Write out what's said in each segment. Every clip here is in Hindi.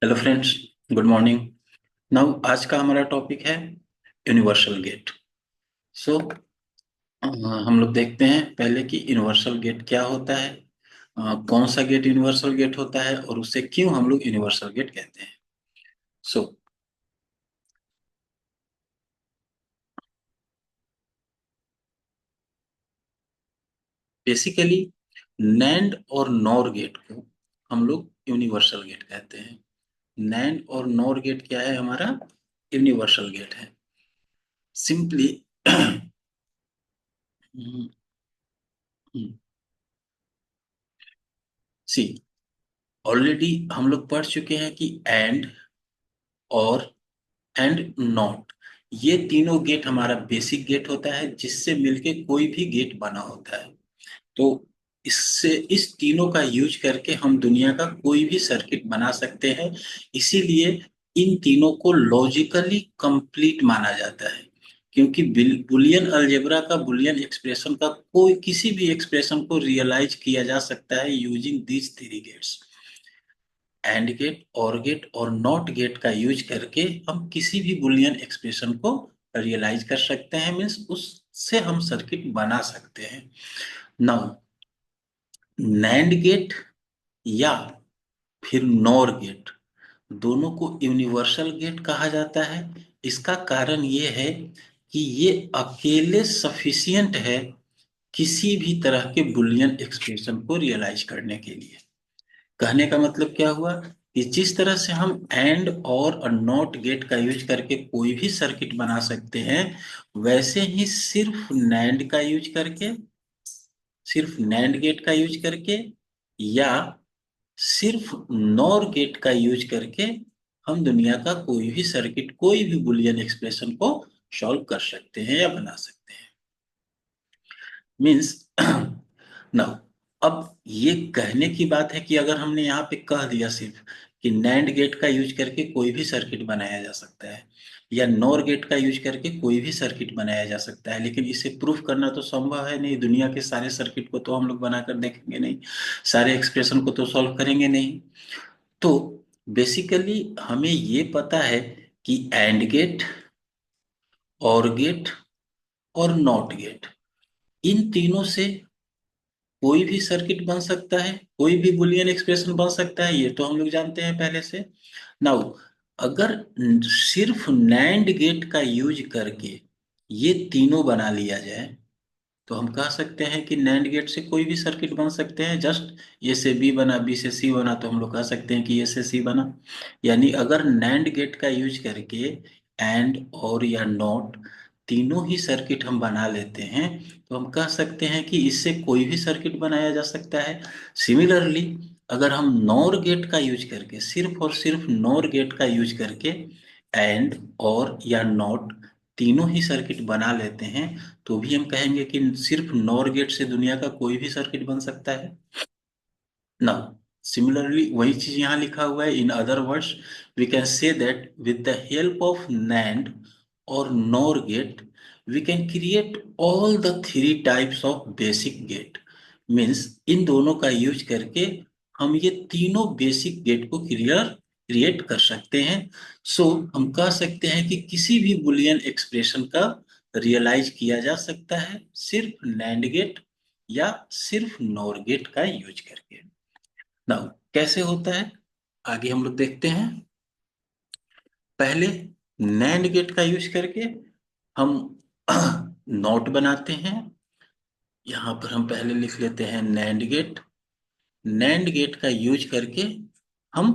Hello friends, good morning. Now आज का हमारा टॉपिक है यूनिवर्सल गेट। सो हम लोग देखते हैं पहले कि यूनिवर्सल गेट क्या होता है, कौन सा गेट यूनिवर्सल गेट होता है और उसे क्यों हम लोग यूनिवर्सल गेट कहते हैं। सो बेसिकली नैंड और नॉर गेट को हम लोग यूनिवर्सल गेट कहते हैं। नैंड और नॉर गेट क्या है? हमारा यूनिवर्सल गेट है। सिंपली सी ऑलरेडी हम लोग पढ़ चुके हैं कि और एंड नॉट, ये तीनों गेट हमारा बेसिक गेट होता है जिससे मिलके कोई भी गेट बना होता है। तो इससे इस तीनों का यूज करके हम दुनिया का कोई भी सर्किट बना सकते हैं। इसीलिए इन तीनों को लॉजिकली कंप्लीट माना जाता है, क्योंकि बुलियन अलजेब्रा का बुलियन एक्सप्रेशन का कोई किसी भी एक्सप्रेशन को रियलाइज किया जा सकता है using these three gates. And gate, or gate और नॉट गेट का यूज करके हम किसी भी बुलियन एक्सप्रेशन को रियलाइज कर सकते हैं, मीन्स उससे हम सर्किट बना सकते हैं। नाउ नैंड गेट या फिर नॉर गेट, दोनों को यूनिवर्सल गेट कहा जाता है। इसका कारण ये है कि ये अकेले सफिशिएंट है किसी भी तरह के बुलियन एक्सप्रेशन को रियलाइज करने के लिए। कहने का मतलब क्या हुआ कि जिस तरह से हम एंड और नॉट गेट का यूज करके कोई भी सर्किट बना सकते हैं, वैसे ही सिर्फ नैंड गेट का यूज करके या सिर्फ नॉर गेट का यूज करके हम दुनिया का कोई भी सर्किट, कोई भी बुलियन एक्सप्रेशन को सॉल्व कर सकते हैं या बना सकते हैं। मीन्स नाउ, अब ये कहने की बात है कि अगर हमने यहाँ पे कह दिया सिर्फ कि नैंड गेट का यूज करके कोई भी सर्किट बनाया जा सकता है या नॉर गेट का यूज करके कोई भी सर्किट बनाया जा सकता है, लेकिन इसे प्रूफ करना तो संभव है नहीं। दुनिया के सारे सर्किट को तो हम लोग बनाकर देखेंगे नहीं, सारे एक्सप्रेशन को तो सॉल्व करेंगे नहीं। तो बेसिकली हमें ये पता है कि एंड गेट, और गेट और नॉट गेट, इन तीनों से कोई भी सर्किट बन सकता है, कोई भी बुलियन एक्सप्रेशन बन सकता है, ये तो हम लोग जानते हैं पहले से। नाउ अगर सिर्फ नैंड गेट का यूज करके ये तीनों बना लिया जाए, तो हम कह सकते हैं कि नैंड गेट से कोई भी सर्किट बन सकते हैं। जस्ट ए से बी बना, बी से सी बना, तो हम लोग कह सकते हैं कि ए से सी बना। यानी अगर नैंड गेट का यूज करके एंड और या नॉट तीनों ही सर्किट हम बना लेते हैं, तो हम कह सकते हैं कि इससे कोई भी सर्किट बनाया जा सकता है। सिमिलरली अगर हम नॉर गेट का यूज करके, सिर्फ और सिर्फ नॉर गेट का यूज करके एंड और या नॉट तीनों ही सर्किट बना लेते हैं, तो भी हम कहेंगे कि सिर्फ नॉर गेट से दुनिया का कोई भी सर्किट बन सकता है ना। सिमिलरली वही चीज यहाँ लिखा हुआ है। In other words we can say that with the help of NAND और NOR gate we can create all the three types of basic gate. Means इन दोनों का यूज करके हम ये तीनों बेसिक गेट को क्रिएट कर सकते हैं। सो हम कह सकते हैं कि किसी भी बुलियन एक्सप्रेशन का रियलाइज किया जा सकता है सिर्फ नैंड गेट या सिर्फ नॉर गेट का यूज करके। नाउ कैसे होता है, आगे हम लोग देखते हैं। पहले नैंड गेट का यूज करके हम नोट बनाते हैं। यहां पर हम पहले लिख लेते हैं नैंड गेट। नैंड गेट का यूज करके हम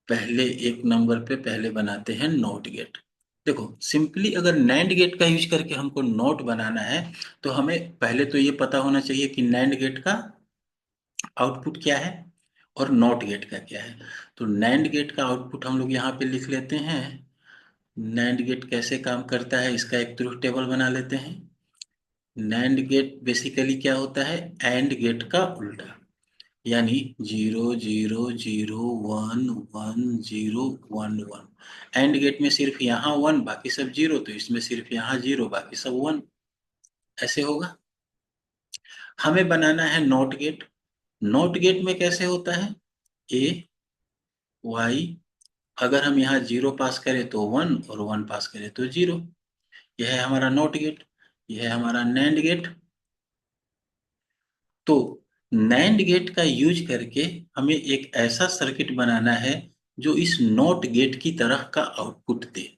पहले एक नंबर पे पहले बनाते हैं नोट गेट। देखो सिंपली अगर नैंड गेट का यूज करके हमको नोट बनाना है, तो हमें पहले तो ये पता होना चाहिए कि नैंड गेट का आउटपुट क्या है और नॉट गेट का क्या है। तो नैंड गेट का आउटपुट हम लोग यहाँ पे लिख लेते हैं। नैंड गेट कैसे काम करता है इसका एक ट्रुथ टेबल बना लेते हैं। नैंड गेट बेसिकली क्या होता है? एंड गेट का उल्टा, यानी 0 0 0 1 1 0 1 1। एंड गेट में सिर्फ यहाँ वन बाकी सब जीरो, तो इसमें सिर्फ यहाँ जीरो बाकी सब वन, ऐसे होगा। हमें बनाना है नॉट गेट। नॉट गेट में कैसे होता है? ए वाई, अगर हम यहाँ जीरो पास करें तो वन, और वन पास करें तो जीरो। यह है हमारा नॉट गेट, यह है हमारा नैंड गेट। तो नैंड गेट का यूज करके हमें एक ऐसा सर्किट बनाना है जो इस नॉट गेट की तरह का आउटपुट दे।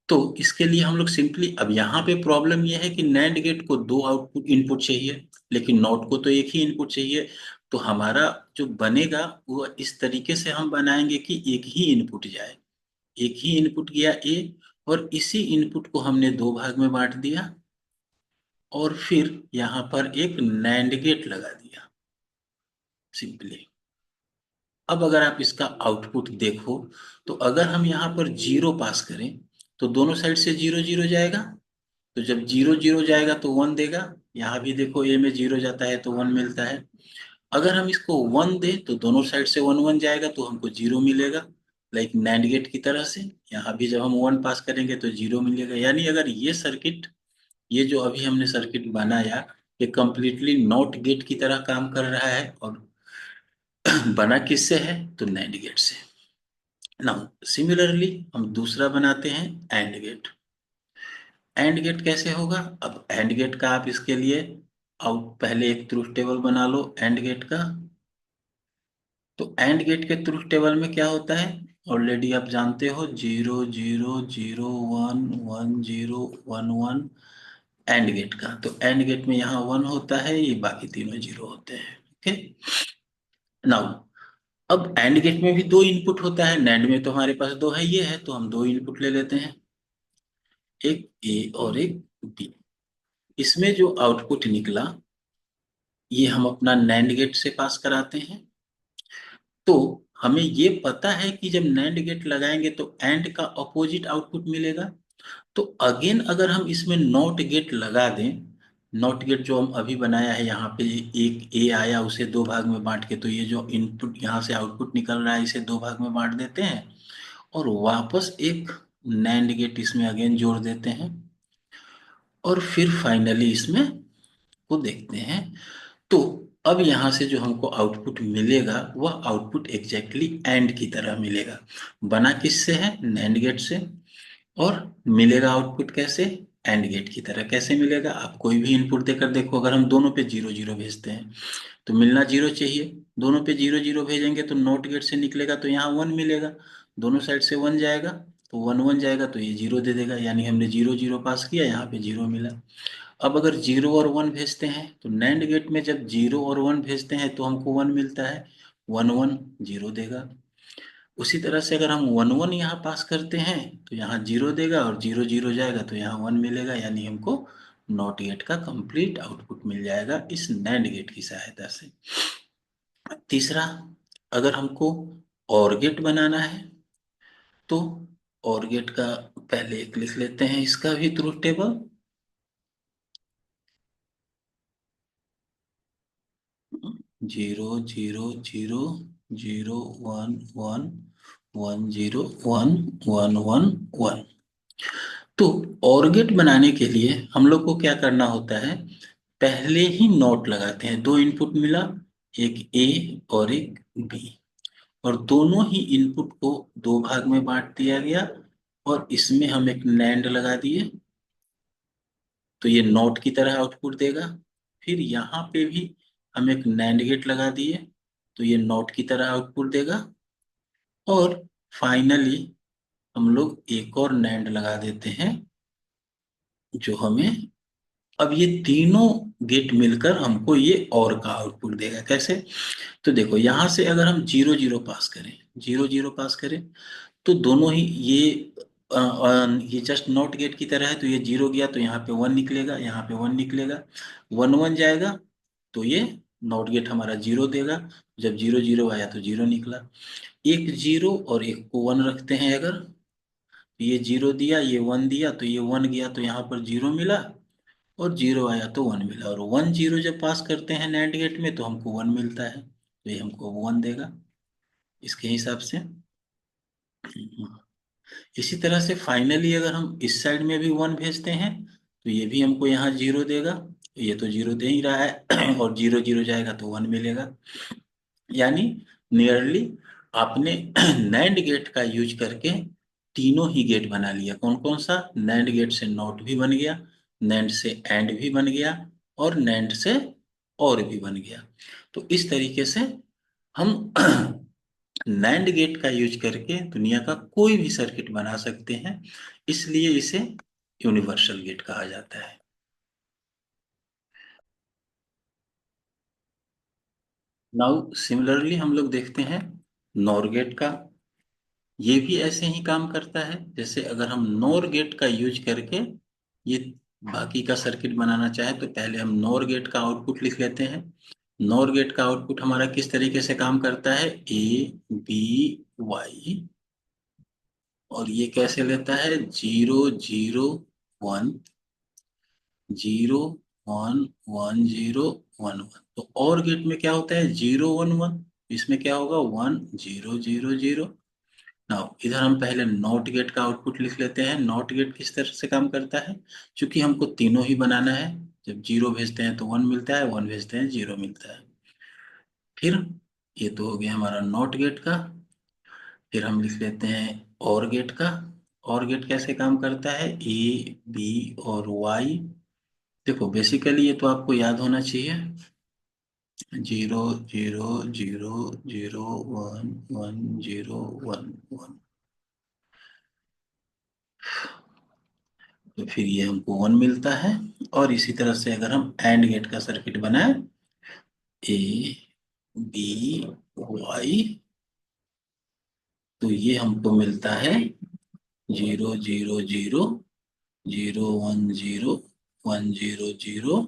तो इसके लिए हम लोग सिंपली, अब यहाँ पे प्रॉब्लम यह है कि नैंड गेट को दो आउटपुट इनपुट चाहिए, लेकिन नॉट को तो एक ही इनपुट चाहिए। तो हमारा जो बनेगा वो इस तरीके से हम बनाएंगे कि एक ही इनपुट जाए। एक ही इनपुट गया ए, और इसी इनपुट को हमने दो भाग में बांट दिया, और फिर यहाँ पर एक नैंड गेट लगा दिया सिंपली। अब अगर आप इसका आउटपुट देखो, तो अगर हम यहाँ पर जीरो पास करें तो दोनों साइड से जीरो जीरो जाएगा। तो जब जीरो जीरो जाएगा तो वन देगा। यहाँ भी देखो ए में जीरो जाता है तो वन मिलता है। अगर हम इसको वन दे तो दोनों साइड से वन वन जाएगा तो हमको जीरो मिलेगा, लाइक नैंड गेट की तरह से। यहाँ भी जब हम वन पास करेंगे तो जीरो मिलेगा। यानी अगर ये सर्किट, ये जो अभी हमने सर्किट बनाया, ये कंप्लीटली नॉट गेट की तरह काम कर रहा है, और बना किससे है तो नैंड गेट से। नाउ सिमिलरली हम दूसरा बनाते हैं एंड गेट। एंड गेट कैसे होगा? अब एंड गेट का आप इसके लिए आउट पहले एक ट्रूथ टेबल बना लो एंड गेट का। तो एंड गेट के ट्रूथ टेबल में क्या होता है ऑलरेडी आप जानते हो, zero zero zero one one zero one one. And gate का तो एंड गेट में यहाँ वन होता है, ये बाकी तीनों जीरो होते हैं। ओके, नाउ अब एंड गेट में भी दो इनपुट होता है, नैंड में तो हमारे पास दो है, ये है, तो हम दो इनपुट ले लेते हैं, एक ए और एक बी। इसमें जो आउटपुट निकला ये हम अपना नैंड गेट से पास कराते हैं। तो हमें ये पता है कि जब नैंड गेट लगाएंगे तो एंड का अपोजिट आउटपुट मिलेगा। तो अगेन अगर हम इसमें नॉट गेट लगा दें, नॉट गेट जो हम अभी बनाया है यहाँ पे, एक ए आया उसे दो भाग में बांट के, तो ये जो इनपुट यहाँ से आउटपुट निकल रहा है इसे दो भाग में बांट देते हैं, और वापस एक नैंड गेट इसमें अगेन जोड़ देते हैं, और फिर फाइनली इसमें को देखते हैं। तो अब यहाँ से जो हमको आउटपुट मिलेगा वह आउटपुट एग्जैक्टली एंड की तरह मिलेगा। बना किससे है? नैंड गेट से। और मिलेगा आउटपुट कैसे? एंड गेट की तरह। कैसे मिलेगा? आप कोई भी इनपुट देकर देखो, अगर हम दोनों पे जीरो जीरो भेजते हैं तो मिलना जीरो चाहिए। दोनों पे जीरो जीरो भेजेंगे तो नॉट गेट से निकलेगा तो यहाँ वन मिलेगा। दोनों साइड से वन जाएगा तो वन वन जाएगा तो ये जीरो दे देगा, यानी हमने जीरो जीरो पास किया, यहाँ पे जीरो मिला। अब अगर जीरो और वन भेजते हैं तो नैंड गेट में जब जीरो और वन भेजते हैं तो हमको वन मिलता है, वन वन जीरो देगा। उसी तरह से अगर हम वन वन यहाँ पास करते हैं तो यहाँ जीरो देगा, और जीरो जीरो जाएगा तो यहाँ वन मिलेगा, यानी हमको नॉट गेट का कंप्लीट आउटपुट मिल जाएगा इस नैंड गेट की सहायता से। तीसरा, अगर हमको और गेट बनाना है तो और गेट का पहले एक लिख लेते हैं, इसका भी truth table. Zero zero zero zero one one one zero one one one one. तो और गेट बनाने के लिए हम लोग को क्या करना होता है, पहले ही नोट लगाते हैं। दो इनपुट मिला, एक ए और एक बी, और दोनों ही इनपुट को दो भाग में बांट दिया गया, और इसमें हम एक नैंड लगा दिए तो ये नोट की तरह आउटपुट देगा। फिर यहाँ पे भी हम एक नैंड गेट लगा दिए तो ये नोट की तरह आउटपुट देगा। और फाइनली हम लोग एक और नैंड लगा देते हैं जो हमें, अब ये तीनों गेट मिलकर हमको ये और का आउटपुट देगा। कैसे? तो देखो यहाँ से अगर हम जीरो जीरो पास करें, जीरो जीरो पास करें तो दोनों ही ये जस्ट नॉट गेट की तरह है, तो ये जीरो गया तो यहाँ पे वन निकलेगा, यहाँ पे वन निकलेगा, वन वन जाएगा तो ये नॉट गेट हमारा जीरो देगा। जब जीरो जीरो आया तो जीरो निकला। एक जीरो और एक को वन रखते हैं, अगर ये जीरो दिया ये वन दिया तो ये वन गया तो यहाँ पर जीरो मिला, और जीरो आया तो वन मिला, और वन जीरो जब पास करते हैं नैंड गेट में तो हमको वन मिलता है, तो ये हमको वन देगा इसके हिसाब से। इसी तरह से फाइनली अगर हम इस साइड में भी वन भेजते हैं तो ये भी हमको यहाँ जीरो देगा, ये तो जीरो दे ही रहा है और जीरो जीरो जाएगा तो वन मिलेगा। यानी नियरली आपने नैंड गेट का यूज करके तीनों ही गेट बना लिया। कौन कौन सा? नैंड गेट से नॉट भी बन गया, नैंड से एंड भी बन गया, और नैंड से और भी बन गया। तो इस तरीके से हम नैंड गेट का यूज करके दुनिया का कोई भी सर्किट बना सकते हैं, इसलिए इसे यूनिवर्सल गेट कहा जाता है। नाउ सिमिलरली हम लोग देखते हैं नॉर गेट का। ये भी ऐसे ही काम करता है। जैसे अगर हम नॉर गेट का यूज करके ये बाकी का सर्किट बनाना चाहे, तो पहले हम नॉर गेट का आउटपुट लिख लेते हैं। नॉर गेट का आउटपुट हमारा किस तरीके से काम करता है? A B Y, और ये कैसे लेता है? 0 0 1 0 1 1 0 1 1। तो और गेट में क्या होता है? 0 1 1। इसमें क्या होगा? 1 0 0 0। नाउ इधर हम पहले नॉट गेट का आउटपुट लिख लेते हैं। नॉट गेट किस तरह से काम करता है? क्योंकि हमको तीनों ही बनाना है। जब 0 भेजते हैं तो 1 मिलता है, 1 भेजते हैं 0 मिलता है। फिर ये तो हो गया हमारा नॉट गेट का। फिर हम लिख लेते हैं और गेट का। और गेट कैसे काम करता है? A B और Y। देखो बेसिकली ये तो आपको याद होना चाहिए। 0 0 0 0 1 1 0 1 1। तो फिर ये हमको 1 मिलता है। और इसी तरह से अगर हम एंड गेट का सर्किट बनाए, A B Y, तो ये हमको मिलता है 0 0 0 0 1 0 0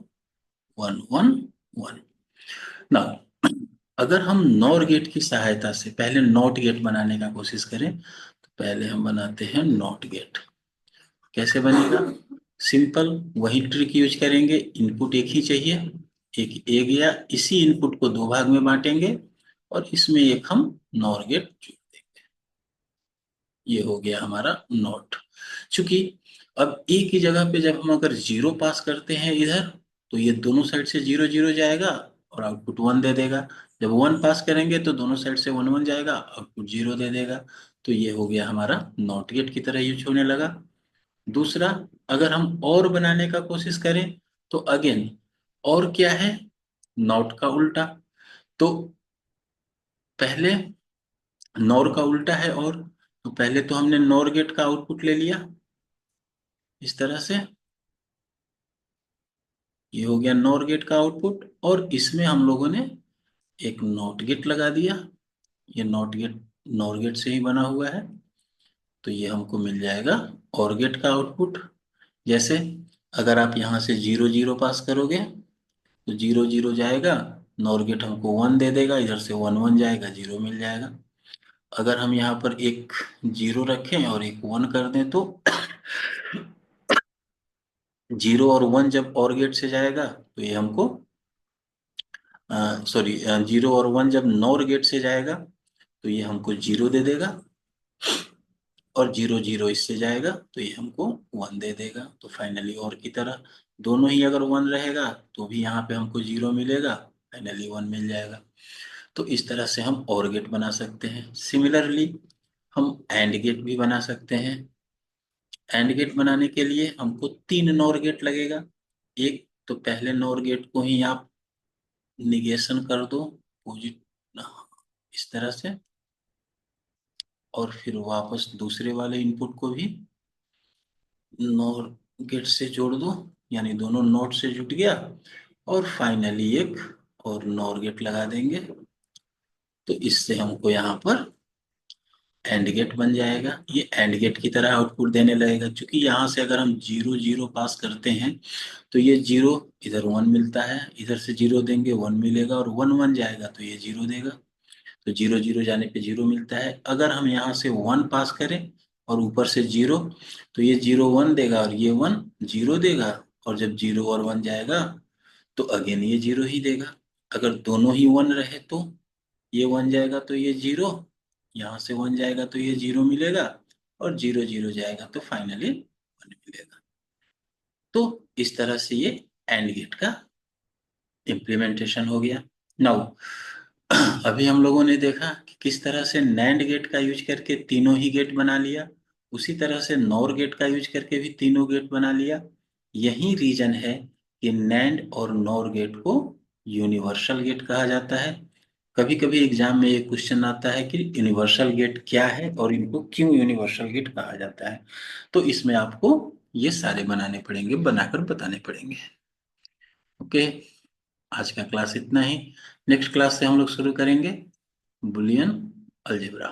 1 1 1। ना अगर हम नॉर गेट की सहायता से पहले नॉट गेट बनाने का कोशिश करें, तो पहले हम बनाते हैं नॉट गेट। कैसे बनेगा? सिंपल, वही ट्रिक यूज करेंगे। इनपुट एक ही चाहिए, एक या इसी इनपुट को दो भाग में बांटेंगे, और इसमें एक हम नॉर गेट जोड़ देंगे। ये हो गया हमारा नॉट। चूंकि अब एक ही जगह पे जब हम अगर जीरो पास करते हैं इधर, तो ये दोनों साइड से 0 0 जाएगा और आउटपुट 1 दे देगा। जब 1 पास करेंगे तो दोनों साइड से 1 1 जाएगा, आउटपुट 0 दे देगा। तो ये हो गया हमारा नॉट गेट की तरह यूज होने लगा। दूसरा, अगर हम और बनाने का कोशिश करें, तो अगेन और क्या है? नॉट का उल्टा। तो पहले नॉर का उल्टा है और, तो पहले तो हमने नॉर गेट का आउटपुट ले लिया इस तरह से। ये हो गया नॉर गेट का आउटपुट, और इसमें हम लोगों ने एक नॉट गेट लगा दिया। ये नॉट गेट नॉर गेट से ही बना हुआ है, तो ये हमको मिल जाएगा और गेट का आउटपुट। जैसे अगर आप यहाँ से 0 0 पास करोगे, तो 0 0 जाएगा, नॉर गेट हमको 1 दे देगा, इधर से 1 1 जाएगा, 0 मिल जाएगा। अगर हम यहाँ पर एक 0 रखें और एक 1 कर दें, तो 0 और 1 जब और गेट से जाएगा, तो ये हमको सॉरी 0 और 1 जब नॉर गेट से जाएगा, तो ये हमको 0 दे देगा, और 0 0 इससे जाएगा तो ये हमको 1 दे देगा। तो फाइनली और की तरह दोनों ही अगर 1 रहेगा, तो भी यहाँ पे हमको 0 मिलेगा, फाइनली 1 मिल जाएगा। तो इस तरह से हम और गेट बना सकते हैं। सिमिलरली हम एंड गेट भी बना सकते हैं। एंड गेट बनाने के लिए हमको 3 नॉर गेट लगेगा। एक तो पहले नॉर गेट को ही आप निगेशन कर दो, पोजिट इस तरह से, और फिर वापस दूसरे वाले इनपुट को भी नॉर गेट से जोड़ दो, यानी दोनों नोट से जुट गया। और फाइनली एक और नॉर गेट लगा देंगे, तो इससे हमको यहाँ पर एंड गेट बन जाएगा। ये एंड गेट की तरह आउटपुट देने लगेगा, क्योंकि यहाँ से अगर हम 0 0 पास करते हैं, तो ये 0 इधर 1 मिलता है, इधर से 0 देंगे 1 मिलेगा, और 1 1 जाएगा तो ये 0 देगा। तो 0 0 जाने पे 0 मिलता है। अगर हम यहाँ से 1 पास करें और ऊपर से 0, तो ये 0 1 देगा और ये 1 0 देगा। और जब 0 और 1 जाएगा, तो अगेन ये 0 ही देगा। अगर दोनों ही 1 रहे, तो ये 1 जाएगा तो ये 0, यहाँ से 1 जाएगा तो ये 0 मिलेगा, और 0 0 जाएगा तो फाइनली 1 मिलेगा। तो इस तरह से ये एंड गेट का इम्प्लीमेंटेशन हो गया। नाउ अभी हम लोगों ने देखा कि किस तरह से नैंड गेट का यूज करके तीनों ही गेट बना लिया, उसी तरह से नॉर गेट का यूज करके भी तीनों गेट बना लिया। यही रीजन है कि नैंड और नॉर गेट को यूनिवर्सल गेट कहा जाता है। कभी कभी एग्जाम में एक क्वेश्चन आता है कि यूनिवर्सल गेट क्या है और इनको क्यों यूनिवर्सल गेट कहा जाता है, तो इसमें आपको ये सारे बनाने पड़ेंगे, बनाकर बताने पड़ेंगे। ओके, आज का क्लास इतना ही। नेक्स्ट क्लास से हम लोग शुरू करेंगे बुलियन अलजेब्रा।